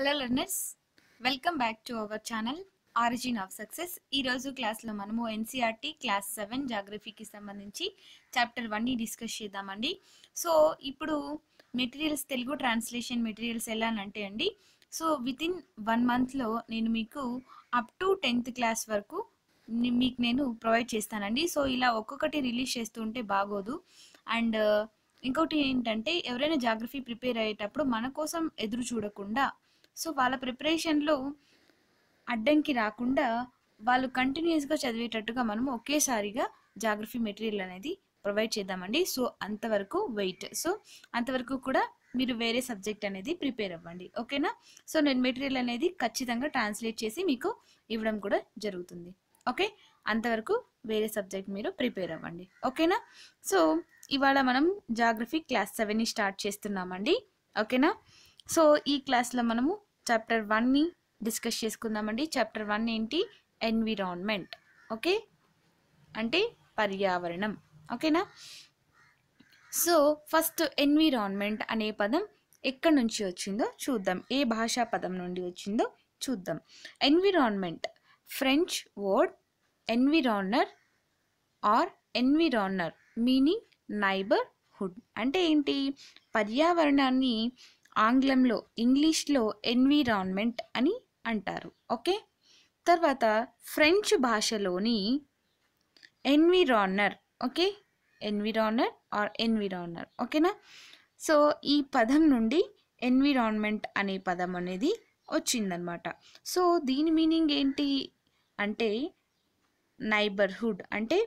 Hello learners, welcome back to our channel origin of success. ఈరోజు క్లాస్లో మనము NCERT class 7 జాగ్రఫీకి సంబంధించి చాప్టర్ 1ని డిస్కస్ చేద్దామండి. సో ఇప్పుడు మెటీరియల్స్, తెలుగు ట్రాన్స్లేషన్ మెటీరియల్స్ ఎలా అంటే అండి, సో వితిన్ 1 మంత్లో నేను మీకు అప్ టు 10th క్లాస్ వరకు మీకు నేను ప్రొవైడ్ చేస్తానండి. సో ఇలా ఒక్కొక్కటి రిలీజ్ చేస్తుంటే బాగోదు. అండ్ ఇంకోటి ఏంటంటే, ఎవరైనా జాగ్రఫీ ప్రిపేర్ అయ్యేటప్పుడు మన కోసం ఎదురు చూడకుండా, సో వాళ్ళ ప్రిపరేషన్లో అడ్డంకి రాకుండా వాళ్ళు కంటిన్యూస్గా చదివేటట్టుగా మనం ఒకేసారిగా జాగ్రఫీ మెటీరియల్ అనేది ప్రొవైడ్ చేద్దామండి. సో అంతవరకు వెయిట్. సో అంతవరకు కూడా మీరు వేరే సబ్జెక్ట్ అనేది ప్రిపేర్ అవ్వండి, ఓకేనా? సో నేను మెటీరియల్ అనేది ఖచ్చితంగా ట్రాన్స్లేట్ చేసి మీకు ఇవ్వడం కూడా జరుగుతుంది, ఓకే? అంతవరకు వేరే సబ్జెక్ట్ మీరు ప్రిపేర్ అవ్వండి, ఓకేనా? సో ఇవాళ మనం జాగ్రఫీ క్లాస్ 7ని స్టార్ట్ చేస్తున్నామండి, ఓకేనా? సో ఈ క్లాస్లో మనము చాప్టర్ 1ని డిస్కస్ చేసుకుందామండి. చాప్టర్ 1 ఏంటి? Environment, okay? అంటే పర్యావరణం, ఓకేనా? సో ఫస్ట్ ఎన్విరాన్మెంట్ అనే పదం ఎక్కడి నుంచి వచ్చిందో చూద్దాం. ఏ భాషా పదం నుండి వచ్చిందో చూద్దాం. Environment French word environner or environner meaning neighbourhood. అంటే ఏంటి? పర్యావరణాన్ని ఆంగ్లంలో, ఇంగ్లీష్లో ఎన్విరాన్మెంట్ అని అంటారు, ఓకే? తర్వాత ఫ్రెంచ్ భాషలోని ఎన్విరానర్, ఓకే? ఎన్విరానర్ ఆర్ ఎన్విరానర్, ఓకేనా? సో ఈ పదం నుండి ఎన్విరాన్మెంట్ అనే పదం అనేది వచ్చిందనమాట. సో దీని మీనింగ్ ఏంటి అంటే నైబర్హుడ్, అంటే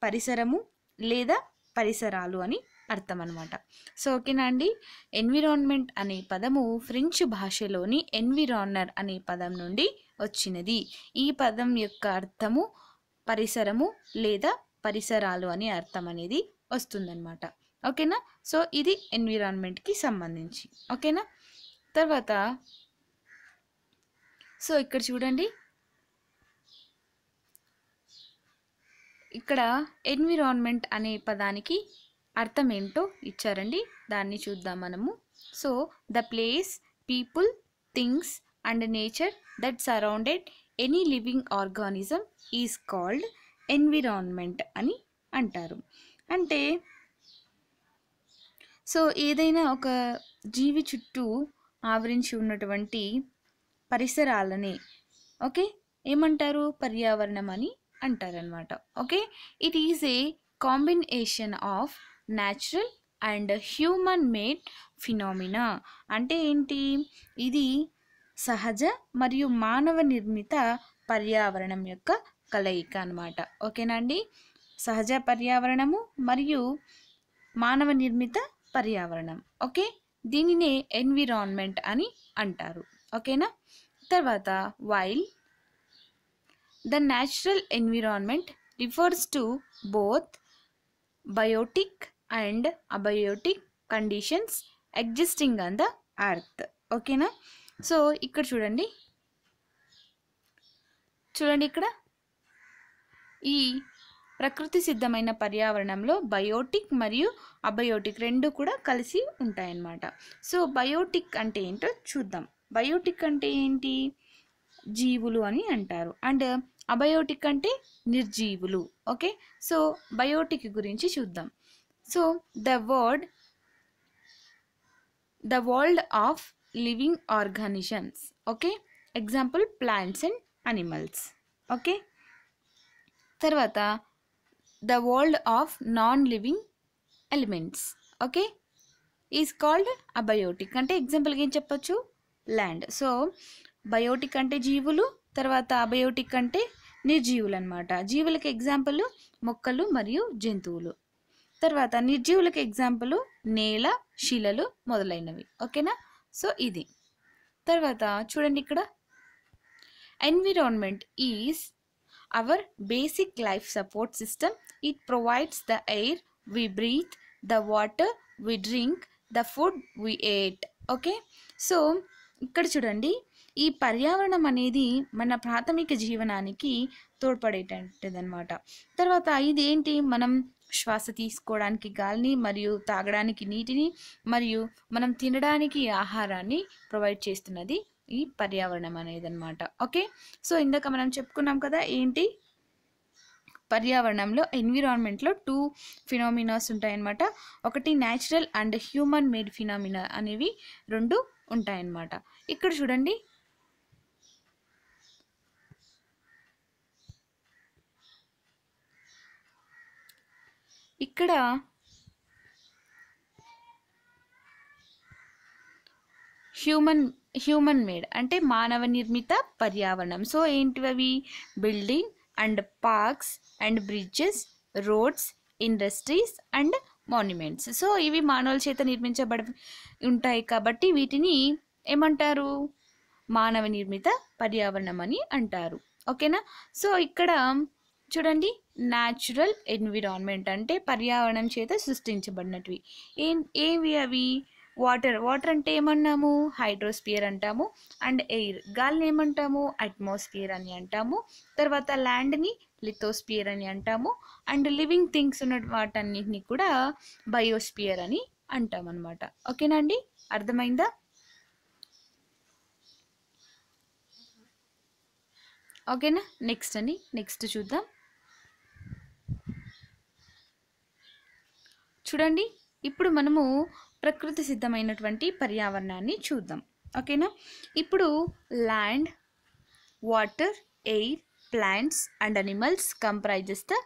పరిసరము లేదా పరిసరాలు అని అర్థం అనమాట. సో ఓకేనా అండి? ఎన్విరాన్మెంట్ అనే పదము ఫ్రెంచ్ భాషలోని ఎన్విరానర్ అనే పదం నుండి వచ్చినది. ఈ పదం యొక్క అర్థము పరిసరము లేదా పరిసరాలు అని అర్థం అనేది వస్తుందన్నమాట, ఓకేనా? సో ఇది ఎన్విరాన్మెంట్కి సంబంధించి, ఓకేనా? తర్వాత సో ఇక్కడ చూడండి, ఇక్కడ ఎన్విరాన్మెంట్ అనే పదానికి అర్థం ఏంటో ఇచ్చారండి, దాన్ని చూద్దాం మనము. So the place, people, things and nature that surrounded any living organism is called environment అని అంటారు. అంటే సో ఏదైనా ఒక జీవి చుట్టూ ఆవరించి ఉన్నటువంటి పరిసరాలని, ఓకే, ఏమంటారు? పర్యావరణం అని అంటారనమాట, okay? It is A combination of natural and human made phenomena. అంటే ఏంటి? ఇది సహజ మరియు మానవ నిర్మిత పర్యావరణం యొక్క కలయిక అనమాట, ఓకేనా అండి? సహజ పర్యావరణము మరియు మానవ నిర్మిత పర్యావరణం, ఓకే? దీనినే ఎన్విరాన్మెంట్ అని అంటారు, ఓకేనా? తర్వాత while the natural environment refers to both biotic and abiotic conditions existing on the earth, ఓకేనా? సో ఇక్కడ చూడండి ఇక్కడ ఈ ప్రకృతి సిద్ధమైన పర్యావరణంలో బయోటిక్ మరియు అబయోటిక్ రెండు కూడా కలిసి ఉంటాయన్నమాట. సో బయోటిక్ అంటే ఏంటో చూద్దాం. బయోటిక్ అంటే ఏంటి? జీవులు అని అంటారు. అండ్ అబయోటిక్ అంటే నిర్జీవులు, ఓకే? సో బయోటిక్ గురించి చూద్దాం. So the world of living organisms, okay? Example plants and animals, okay? తర్వాత the world of non living elements, okay, is called abiotic. అంటే ఎగ్జాంపుల్గా ఏం చెప్పొచ్చు? ల్యాండ్. సో బయోటిక్ అంటే జీవులు, తర్వాత అబయోటిక్ అంటే నిర్జీవులు అనమాట. జీవులకి ఎగ్జాంపుల్ మొక్కలు మరియు జంతువులు. తర్వాత నిర్జీవులకి ఎగ్జాంపుల్ నేల, శిలలు మొదలైనవి, ఓకేనా? సో ఇది. తర్వాత చూడండి ఇక్కడ, environment is our basic life support system. It provides the air we breathe, the water we drink, the food we eat, okay? So ఇక్కడ చూడండి, ఈ పర్యావరణం అనేది మన ప్రాథమిక జీవనానికి తోడ్పడేటటువంటిదన్నమాట. తర్వాత ఇదేంటి, మనం శ్వాస తీసుకోవడానికి గాలిని, మరియు తాగడానికి నీటిని, మరియు మనం తినడానికి ఆహారాన్ని ప్రొవైడ్ చేస్తున్నది ఈ పర్యావరణం అనేది అనమాట. ఓకే, సో ఇందాక మనం చెప్పుకున్నాం కదా, ఏంటి పర్యావరణంలో ఎన్విరాన్మెంట్లో 2 ఫినామినాస్ ఉంటాయన్నమాట. ఒకటి natural and human made phenomena అనేవి 2 ఉంటాయన్నమాట. ఇక్కడ చూడండి, ఇక్కడ హ్యూమన్ మేడ్ అంటే మానవ నిర్మిత పర్యావరణం. సో ఏంటివి, building and parks and bridges, roads, industries and monuments. So ఇవి మానవుల చేత నిర్మించబడి ఉంటాయి కాబట్టి వీటిని ఏమంటారు, మానవ నిర్మిత పర్యావరణం అని అంటారు. ఓకేనా. సో ఇక్కడ చూడండి, న్యాచురల్ ఎన్విరాన్మెంట్ అంటే పర్యావరణం చేత సృష్టించబడినవి. ఏవి అవి, వాటర్ అంటే ఏమన్నాము, హైడ్రోస్పియర్ అంటాము. అండ్ ఎయిర్, గాలిని ఏమంటాము, అట్మాస్ఫియర్ అని అంటాము. తర్వాత ల్యాండ్ని లిథోస్పియర్ అని అంటాము. అండ్ లివింగ్ థింగ్స్ ఉన్న వాటన్నిటిని కూడా బయోస్పియర్ అని అంటాం అనమాట. ఓకేనా అండి, అర్థమైందా? ఓకేనా. నెక్స్ట్ చూద్దాం. చూడండి, ఇప్పుడు మనము ప్రకృతి సిద్ధమైనటువంటి పర్యావరణాన్ని చూద్దాం. ఓకేనా. ఇప్పుడు land, water, air, plants and animals comprises the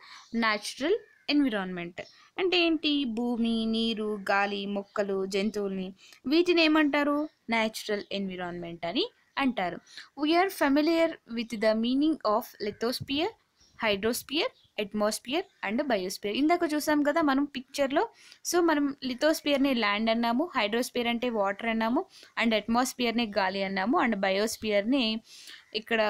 natural environment. అంటే ఏంటి, భూమి, నీరు, గాలి, మొక్కలు, జంతువుల్ని, వీటిని ఏమంటారు, న్యాచురల్ ఎన్విరాన్మెంట్ అని అంటారు. We are familiar with the meaning of lithosphere, hydrosphere, atmosphere and biosphere. ఇందాక చూసాం కదా మనం పిక్చర్లో. సో మనం లిథోస్పియర్ని ల్యాండ్ అన్నాము, హైడ్రోస్పియర్ అంటే వాటర్ అన్నాము, అండ్ అట్మాస్ఫియర్ని గాలి అన్నాము, అండ్ బయోస్పియర్ని ఇక్కడ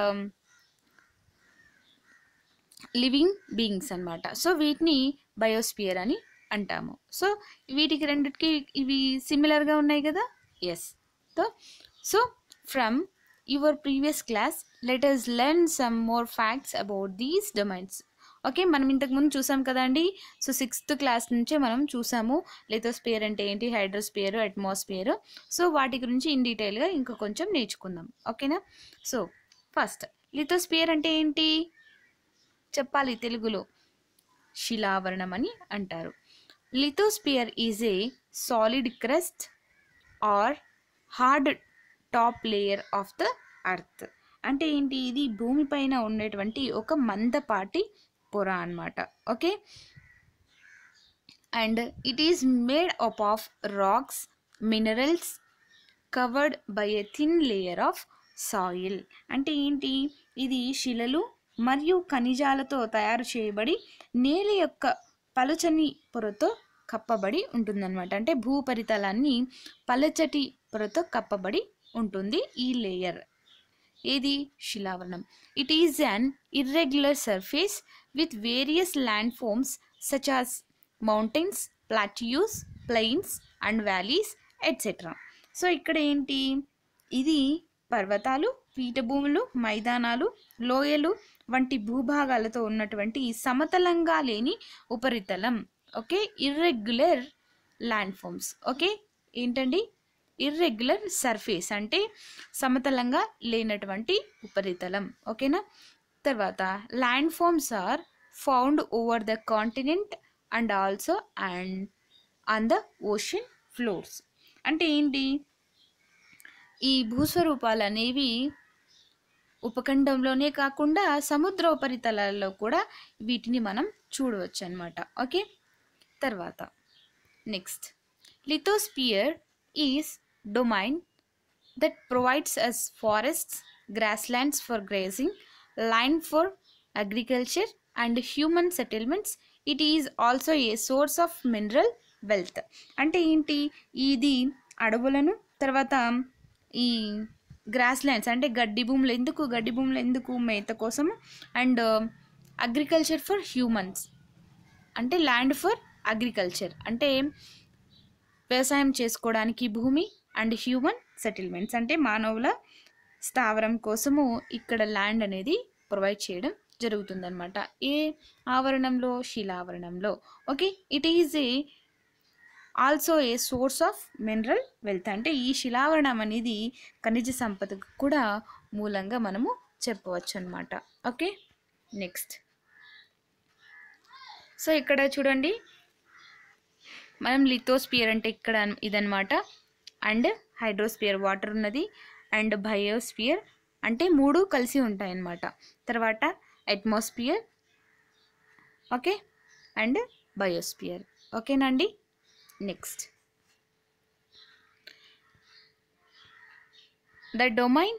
లివింగ్ బీయింగ్స్ అన్నమాట. సో వీటిని బయోస్పియర్ అని అంటాము. సో వీటికి రెండిటికి ఇవి సిమిలర్గా ఉన్నాయి కదా. Yes. So from your previous class let us learn some more facts about these domains. ఓకే, మనం ఇంతకుముందు చూసాం కదండి. సో 6th క్లాస్ నుంచే మనం చూసాము లిథోస్పియర్ అంటే ఏంటి, హైడ్రోస్పియర్, అట్మాస్ఫియర్. సో వాటి గురించి ఇన్ డీటెయిల్గా ఇంకా కొంచెం నేర్చుకుందాం. ఓకేనా. సో ఫస్ట్ లిథోస్పియర్ అంటే ఏంటి చెప్పాలి తెలుగులో, శిలావరణం అని అంటారు. Lithosphere is a solid crust or hard top layer of the earth. అంటే ఏంటి, ఇది భూమిపైన ఉండేటువంటి ఒక మందపాటి పొర అన్నమాట. Okay, and it is made up of rocks, minerals covered by a thin layer of soil. అంటే ఏంటి, ఇది శిలలు మరియు ఖనిజాలతో తయారు చేయబడి నేల యొక్క పలుచని పొరతో కప్పబడి ఉంటుందన్నమాట. అంటే భూపరితలాన్ని పలచటి పొరతో కప్పబడి ఉంటుంది ఈ లేయర్. ఏది, శిలావరణం. It is an irregular surface with various land forms such as mountains, plateaus, plains and valleys etcetera. So ఇక్కడ ఏంటి, ఇది పర్వతాలు, పీఠభూములు, మైదానాలు, లోయలు వంటి భూభాగాలతో ఉన్నటువంటి సమతలంగా లేని ఉపరితలం. Okay, irregular land forms. Okay, ఏంటండి, ఇర్రెగ్యులర్ సర్ఫేస్ అంటే సమతలంగా లేనటువంటి ఉపరితలం. ఓకేనా. తర్వాత land forms are found over the continent and also and on the ocean floors. అంటే ఏంటి, ఈ భూస్వరూపాలు అనేవి ఉపఖండంలోనే కాకుండా సముద్ర ఉపరితలాల్లో కూడా వీటిని మనం చూడవచ్చు అన్నమాట. ఓకే, తర్వాత next lithosphere is domain that provides us forests, grasslands for grazing, land for agriculture and human settlements. It is also a source of mineral wealth. అంటే ఏంటి, ఇది అడవులను, తర్వాత ఈ గ్రాస్ ల్యాండ్స్ అంటే గడ్డి భూములు ఎందుకు మేత కోసం, అండ్ అగ్రికల్చర్ ఫర్ హ్యూమన్స్ అంటే ల్యాండ్ ఫర్ అగ్రికల్చర్ అంటే వ్యవసాయం చేసుకోవడానికి భూమి, అండ్ హ్యూమన్ సెటిల్మెంట్స్ అంటే మానవుల స్థావరం కోసము ఇక్కడ ల్యాండ్ అనేది ప్రొవైడ్ చేయడం జరుగుతుందన్నమాట. ఏ ఆవరణంలో? శిలావరణంలో. Okay, it is a also a source of mineral wealth. అంటే ఈ శిలావరణం అనేది ఖనిజ సంపదకు కూడా మూలంగా మనము చెప్పవచ్చు అనమాట. Okay, next. సో ఇక్కడ చూడండి, మనం లిథోస్పియర్ అంటే ఇక్కడ ఇదనమాట, అండ్ హైడ్రోస్పియర్ వాటర్ ఉన్నది, అండ్ బయోస్పియర్ అంటే 3 కలిసి ఉంటాయన్నమాట. తర్వాత అట్మాస్ఫియర్, ఓకే, అండ్ బయోస్పియర్. ఓకేనండి. Next, the domain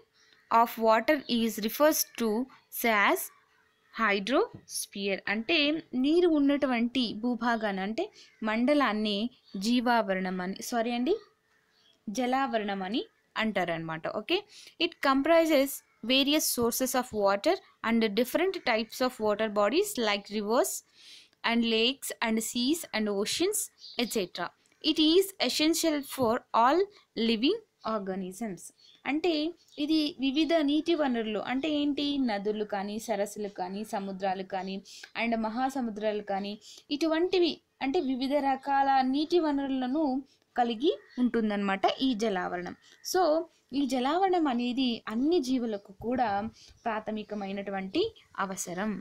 of water is refers to as hydrosphere. అంటే నీరు ఉన్నటువంటి భూభాగాన్ని అంటే మండలాన్ని జలావరణం అని అంటారనమాట. Okay, it comprises various sources of water and different types of water bodies like rivers and lakes and seas and oceans etcetera. It is essential for all living organisms. అంటే ఇది వివిధ నీటి వనరులు అంటే ఏంటి? నదులు కానీ, సరస్సులు కానీ, సముద్రాలు కానీ, అండ్ మహాసముద్రాలు కానీ, ఇటువంటివి అంటే వివిధ రకాల నీటి వనరులను కలిగి ఉంటుందన్నమాట ఈ జలావరణం. సో ఈ జలావరణం అనేది అన్ని జీవులకు కూడా ప్రాథమికమైనటువంటి అవసరం.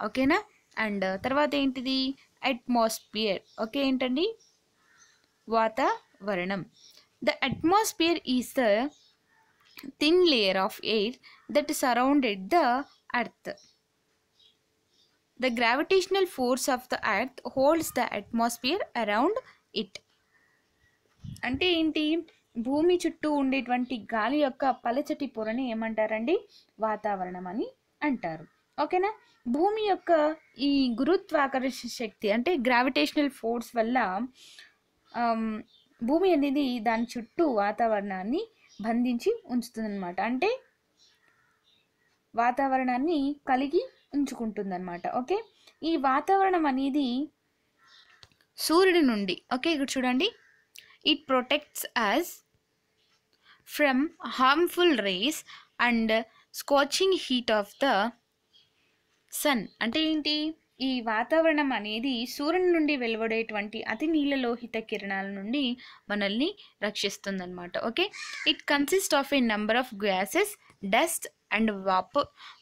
ఓకేనా. అండ్ తర్వాత ఏంటిది? అట్మాస్ఫియర్. ఓకే, ఏంటండి? వాతావరణం. The atmosphere is the thin layer of air that surrounded the earth. The gravitational force of the earth holds the atmosphere around it. అంటే ఏంటి? భూమి చుట్టూ ఉండేటువంటి గాలి యొక్క పలచటి పొరని ఏమంటారండి? వాతావరణం అని అంటారు. ఓకేనా. భూమి యొక్క ఈ గురుత్వాకర్షణ శక్తి అంటే గ్రావిటేషనల్ ఫోర్స్ వల్ల భూమి అనేది దాని చుట్టూ వాతావరణాన్ని బంధించి ఉంచుతుందన్నమాట. అంటే వాతావరణాన్ని కలిగి ఉంచుకుంటుందన్నమాట. ఓకే, ఈ వాతావరణం అనేది సూర్యుడి నుండి, ఓకే ఇక్కడ చూడండి, it protects us from harmful rays and scorching heat of the sun. అంటే ఏంటి? ఈ వాతావరణం అనేది సూర్యుని నుండి వెలువడేటువంటి అతి నీలలోహిత కిరణాల నుండి మనల్ని రక్షిస్తుందన్నమాట. Okay, it consist of a number of gases, dust and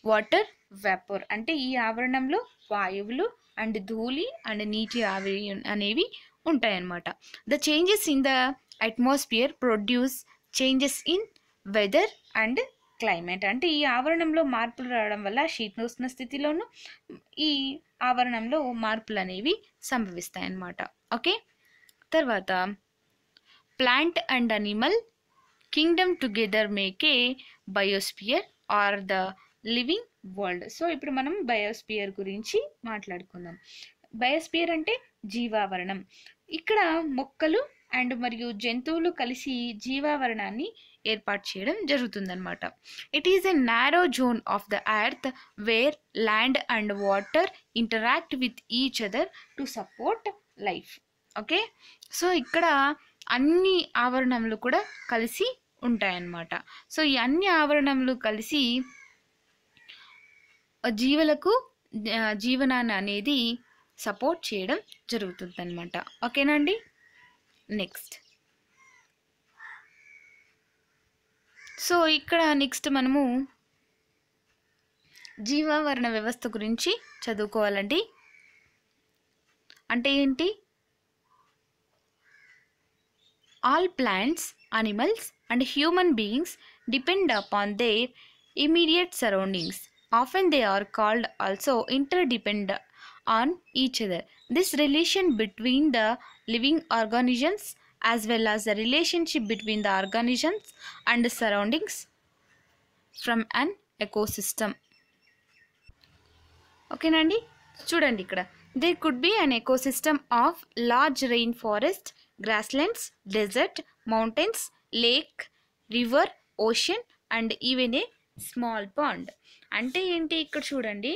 water vapour. అంటే ఈ ఆవరణంలో వాయువులు అండ్ ధూళి అండ్ నీటి ఆవిరి అనేవి ఉంటాయన్నమాట. The changes in the atmosphere produce changes in weather and climate. అంటే ఈ ఆవరణంలో మార్పులు రావడం వల్ల శీతోష్ణ స్థితిలోను ఈ ఆవరణంలో మార్పులు అనేవి సంభవిస్తాయి అన్నమాట. ఓకే, తర్వాత plant and animal kingdom together make a biosphere or the living world. So ఇప్పుడు మనం బయోస్పియర్ గురించి మాట్లాడుకుందాం. బయోస్పియర్ అంటే జీవావరణం. ఇక్కడ మొక్కలు అండ్ మరియు జంతువులు కలిసి జీవావరణాన్ని ఏర్పాటు చేయడం జరుగుతుందన్నమాట. It is a narrow zone of the earth where land and water interact with each other to support life. Okay, so ఇక్కడ అన్ని ఆవరణములు కూడా కలిసి ఉంటాయన్నమాట. సో ఈ అన్ని ఆవరణములు కలిసి జీవులకు జీవనాన్ని అనేది సపోర్ట్ చేయడం జరుగుతుందన్నమాట. ఓకేనండి. నెక్స్ట్, సో ఇక్కడ నెక్స్ట్ మనము జీవావరణ వ్యవస్థ గురించి చదువుకోవాలండి. అంటే ఏంటి? All plants, animals and human beings depend upon there immediate surroundings. Often they are called also interdependent on each other. This relation between the living organisms as well as the relationship between the organisms and the surroundings from an ecosystem. Okay nandi, చూడండి ఇక్కడ there could be an ecosystem of large rainforest, grasslands, desert, mountains, lake, river, ocean and even a small pond. అంటే ఏంటి? ఇక్కడ చూడండి,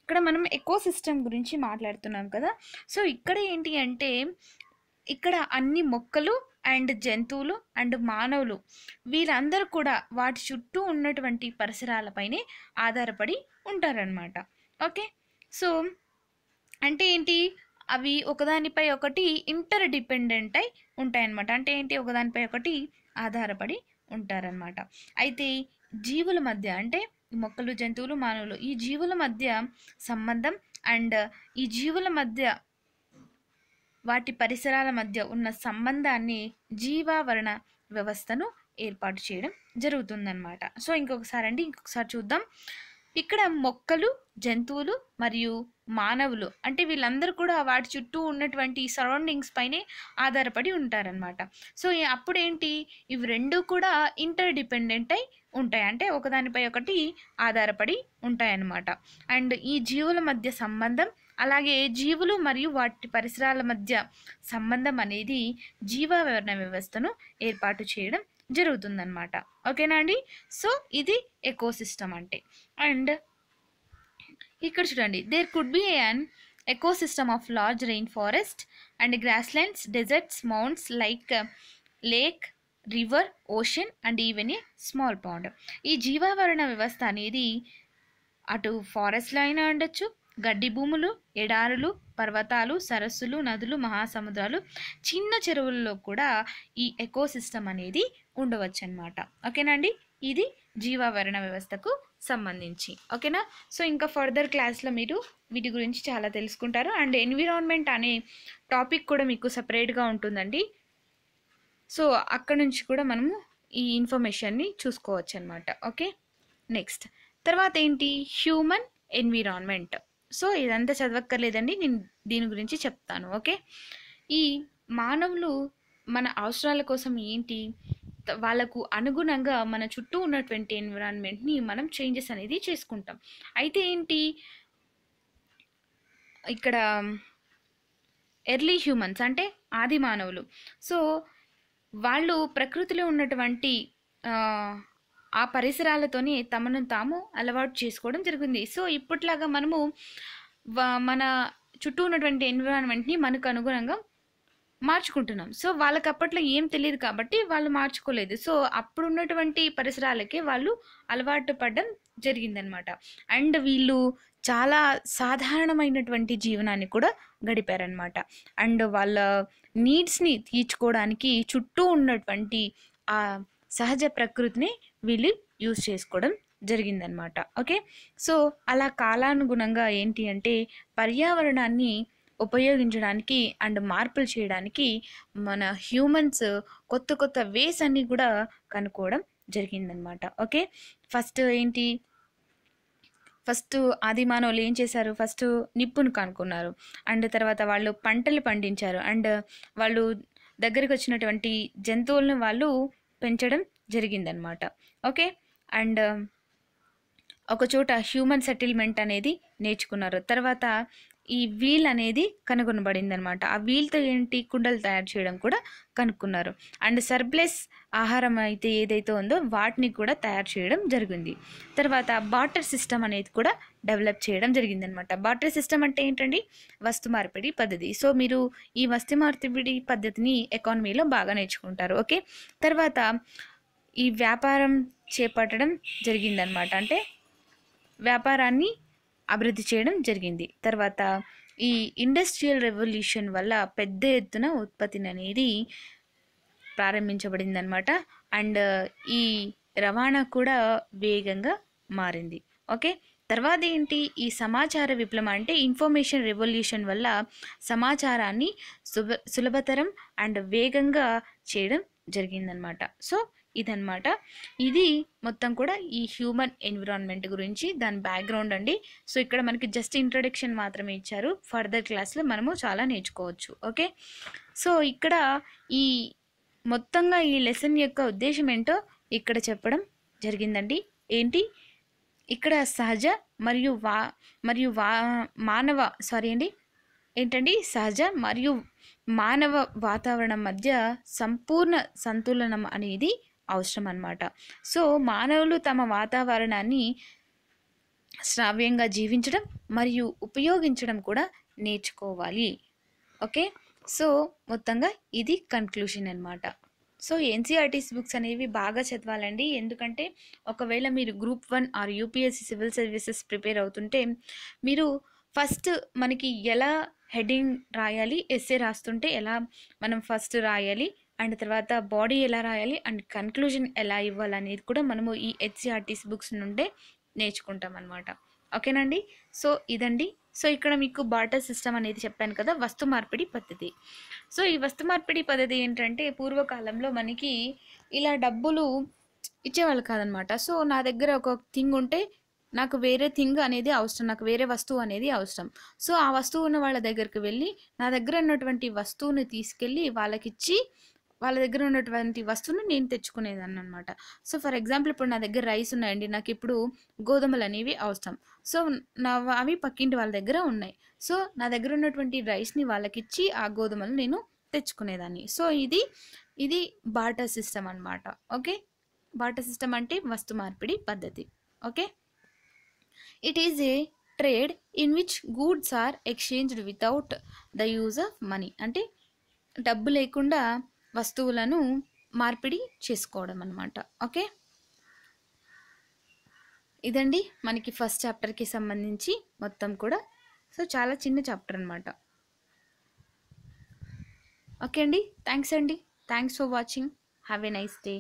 ఇక్కడ మనం ecosystem గురించి మాట్లాడుతున్నాం కదా. సో ఇక్కడ ఏంటి అంటే ఇక్కడ అన్ని మొక్కలు అండ్ జంతువులు అండ్ మానవులు వీరందరూ కూడా వాటి చుట్టూ ఉన్నటువంటి పరిసరాలపైనే ఆధారపడి ఉంటారనమాట. ఓకే. సో అంటే ఏంటి, అవి ఒకదానిపై ఒకటి ఇంటర్ డిపెండెంట్ అయి ఉంటాయన్నమాట. అంటే ఏంటి, ఒకదానిపై ఒకటి ఆధారపడి ఉంటారనమాట. అయితే జీవుల మధ్య అంటే మొక్కలు, జంతువులు, మానవులు ఈ జీవుల మధ్య సంబంధం అండ్ ఈ జీవుల మధ్య వాటి పరిసరాల మధ్య ఉన్న సంబంధాన్ని జీవావరణ వ్యవస్థను ఏర్పాటు చేయడం జరుగుతుందన్నమాట. సో ఇంకొకసారి చూద్దాం. ఇక్కడ మొక్కలు, జంతువులు మరియు మానవులు అంటే వీళ్ళందరూ కూడా వాటి చుట్టూ ఉన్నటువంటి సరౌండింగ్స్ పైనే ఆధారపడి ఉంటారనమాట. సో అప్పుడేంటి, ఇవి రెండు కూడా ఇంటర్ డిపెండెంట్ అయి ఉంటాయి, అంటే ఒకదానిపై ఒకటి ఆధారపడి ఉంటాయన్నమాట. అండ్ ఈ జీవుల మధ్య సంబంధం, అలాగే జీవులు మరియు వాటి పరిసరాల మధ్య సంబంధం అనేది జీవావరణ వ్యవస్థను ఏర్పాటు చేయడం జరుగుతుందన్నమాట. ఓకేనా అండి. సో ఇది ఎకోసిస్టమ్ అంటే. అండ్ ఇక్కడ చూడండి, there could be an ecosystem of large rain forest and grasslands, deserts, mounts like lake, river, ocean and even a small pond. ఈ జీవావరణ వ్యవస్థ అనేది అటు ఫారెస్ట్లో అయినా ఉండొచ్చు, గడ్డి భూములు, ఎడారులు, పర్వతాలు, సరస్సులు, నదులు, మహాసముద్రాలు, చిన్న చెరువుల్లో కూడా ఈ ఎకోసిస్టమ్ అనేది ఉండవచ్చు అనమాట. ఓకేనండి. ఇది జీవావరణ వ్యవస్థకు సంబంధించి. ఓకేనా. సో ఇంకా ఫర్దర్ క్లాస్లో మీరు వీటి గురించి చాలా తెలుసుకుంటారు. అండ్ ఎన్విరాన్మెంట్ అనే టాపిక్ కూడా మీకు సపరేట్గా ఉంటుందండి. సో అక్కడ నుంచి కూడా మనము ఈ ఇన్ఫర్మేషన్ని చూసుకోవచ్చు అనమాట. ఓకే. నెక్స్ట్ తర్వాత ఏంటి, హ్యూమన్ ఎన్విరాన్మెంట్. సో ఇదంతా చదవక్కర్లేదండి, నేను దీని గురించి చెప్తాను. ఓకే. ఈ మానవులు మన అవసరాల కోసం ఏంటి, వాళ్ళకు అనుగుణంగా మన చుట్టూ ఉన్నటువంటి ఎన్విరాన్మెంట్ని మనం చేంజెస్ అనేది చేసుకుంటాం. అయితే ఏంటి, ఇక్కడ ఎర్లీ హ్యూమన్స్ అంటే ఆది మానవులు, సో వాళ్ళు ప్రకృతిలో ఉన్నటువంటి ఆ పరిసరాలతోనే తమను తాము అలవాటు చేసుకోవడం జరిగింది. సో ఇప్పట్లాగా మనము మన చుట్టూ ఉన్నటువంటి ఎన్విరాన్మెంట్ని మనకు అనుగుణంగా మార్చుకుంటున్నాం. సో వాళ్ళకి అప్పట్లో ఏం తెలియదు కాబట్టి వాళ్ళు మార్చుకోలేదు. సో అప్పుడు ఉన్నటువంటి పరిసరాలకే వాళ్ళు అలవాటు పడడం జరిగిందనమాట. అండ్ వీళ్ళు చాలా సాధారణమైనటువంటి జీవనాన్ని కూడా గడిపారనమాట. అండ్ వాళ్ళ నీడ్స్ని తీర్చుకోవడానికి చుట్టూ ఉన్నటువంటి ఆ సహజ ప్రకృతిని వీళ్ళు యూజ్ చేసుకోవడం జరిగిందనమాట. ఓకే. సో అలా కాలానుగుణంగా ఏంటి అంటే పర్యావరణాన్ని ఉపయోగించడానికి అండ్ మార్పులు చేయడానికి మన హ్యూమన్స్ కొత్త కొత్త వేస్ అన్ని కూడా కనుక్కోవడం జరిగిందనమాట. ఓకే. ఫస్ట్ ఆది మానవులు ఏం చేశారు, ఫస్ట్ నిప్పును కనుక్కున్నారు. అండ్ తర్వాత వాళ్ళు పంటలు పండించారు. అండ్ వాళ్ళు దగ్గరికి వచ్చినటువంటి జంతువులను వాళ్ళు పెంచడం జరిగిందనమాట. ఓకే. అండ్ ఒకచోట హ్యూమన్ సెటిల్మెంట్ అనేది నేర్చుకున్నారు. తర్వాత ఈ వీల్ అనేది కనుగొనబడింది అనమాట. ఆ వీల్తో ఏంటి, కుండలు తయారు చేయడం కూడా కనుక్కున్నారు. అండ్ సర్ప్లస్ ఆహారం అయితే ఏదైతే ఉందో వాటిని కూడా తయారు చేయడం జరిగింది. తర్వాత బార్టర్ సిస్టమ్ అనేది కూడా డెవలప్ చేయడం జరిగిందనమాట. బార్టర్ సిస్టమ్ అంటే ఏంటండి, వస్తు మార్పిడి పద్ధతి. సో మీరు ఈ వస్తు మార్పిడి పద్ధతిని ఎకానమీలో బాగా నేర్చుకుంటారు. ఓకే. తర్వాత ఈ వ్యాపారం చేపట్టడం జరిగిందనమాట. అంటే వ్యాపారాన్ని అభివృద్ధి చేయడం జరిగింది. తర్వాత ఈ ఇండస్ట్రియల్ రెవల్యూషన్ వల్ల పెద్ద ఎత్తున ఉత్పత్తి అనేది ప్రారంభించబడింది అనమాట. అండ్ ఈ రవాణా కూడా వేగంగా మారింది. ఓకే. తర్వాత ఏంటి, ఈ సమాచార విప్లవం అంటే ఇన్ఫర్మేషన్ రెవల్యూషన్ వల్ల సమాచారాన్ని సులభతరం అండ్ వేగంగా చేయడం జరిగిందనమాట. సో ఇదన్నమాట. ఇది మొత్తం కూడా ఈ హ్యూమన్ ఎన్విరాన్మెంట్ గురించి దాని బ్యాక్గ్రౌండ్ అండి. సో ఇక్కడ మనకి జస్ట్ ఇంట్రొడక్షన్ మాత్రమే ఇచ్చారు. ఫర్దర్ క్లాస్లో మనము చాలా నేర్చుకోవచ్చు. ఓకే. సో ఇక్కడ ఈ మొత్తంగా ఈ లెసన్ యొక్క ఉద్దేశం ఏంటో ఇక్కడ చెప్పడం జరిగిందండి. ఏంటి, ఇక్కడ సహజ మరియు సహజ మరియు మానవ వాతావరణం మధ్య సంపూర్ణ సంతులనం అనేది అవసరం అన్నమాట. సో మానవులు తమ వాతావరణాన్ని శ్రావ్యంగా జీవించడం మరియు ఉపయోగించడం కూడా నేర్చుకోవాలి. ఓకే. సో మొత్తంగా ఇది కన్క్లూషన్ అనమాట. సో ఎన్సీఆర్టీస్ బుక్స్ అనేవి బాగా చదవాలండి. ఎందుకంటే ఒకవేళ మీరు group 1 or UPSC civil services prepare అవుతుంటే మీరు ఫస్ట్ మనకి ఎలా హెడ్డింగ్ రాయాలి, ఎస్సే రాస్తుంటే ఎలా మనం ఫస్ట్ రాయాలి, అండ్ తర్వాత బాడీ ఎలా రాయాలి, అండ్ కన్క్లూజన్ ఎలా ఇవ్వాలనేది కూడా మనము ఈ హెచ్సిఆర్టీస్ బుక్స్ నుండే నేర్చుకుంటాం అనమాట. ఓకేనండి. సో ఇదండి. సో ఇక్కడ మీకు బార్టర్ సిస్టమ్ అనేది చెప్పాను కదా, వస్తు మార్పిడి పద్ధతి. సో ఈ వస్తు మార్పిడి పద్ధతి ఏంటంటే పూర్వకాలంలో మనకి ఇలా డబ్బులు ఇచ్చేవాళ్ళు కాదనమాట. సో నా దగ్గర ఒక థింగ్ ఉంటే నాకు వేరే థింగ్ అనేది అవసరం, నాకు వేరే వస్తువు అనేది అవసరం. సో ఆ వస్తువు ఉన్న వాళ్ళ దగ్గరికి వెళ్ళి నా దగ్గర ఉన్నటువంటి వస్తువుని తీసుకెళ్ళి వాళ్ళకిచ్చి వాళ్ళ దగ్గర ఉన్నటువంటి వస్తువుని నేను తెచ్చుకునేదాన్ని అనమాట. సో ఫర్ ఎగ్జాంపుల్ ఇప్పుడు నా దగ్గర రైస్ ఉన్నాయండి, నాకు ఇప్పుడు గోధుమలు అనేవి అవసరం. సో అవి పక్కింటి వాళ్ళ దగ్గర ఉన్నాయి. సో నా దగ్గర ఉన్నటువంటి రైస్ని వాళ్ళకిచ్చి ఆ గోధుమలు నేను తెచ్చుకునేదాన్ని. సో ఇది బార్టర్ సిస్టమ్ అనమాట. ఓకే, బార్టర్ సిస్టమ్ అంటే వస్తు మార్పిడి పద్ధతి. Okay, it is a trade in which goods are exchanged without the use of money. అంటే డబ్బు లేకుండా వస్తువులను మార్పిడి చేసుకోవడం అనమాట. ఓకే, ఇదండి మనకి ఫస్ట్ చాప్టర్కి సంబంధించి మొత్తం కూడా. సో చాలా చిన్న చాప్టర్ అనమాట. ఓకే అండి, thanks for watching. Have a nice day.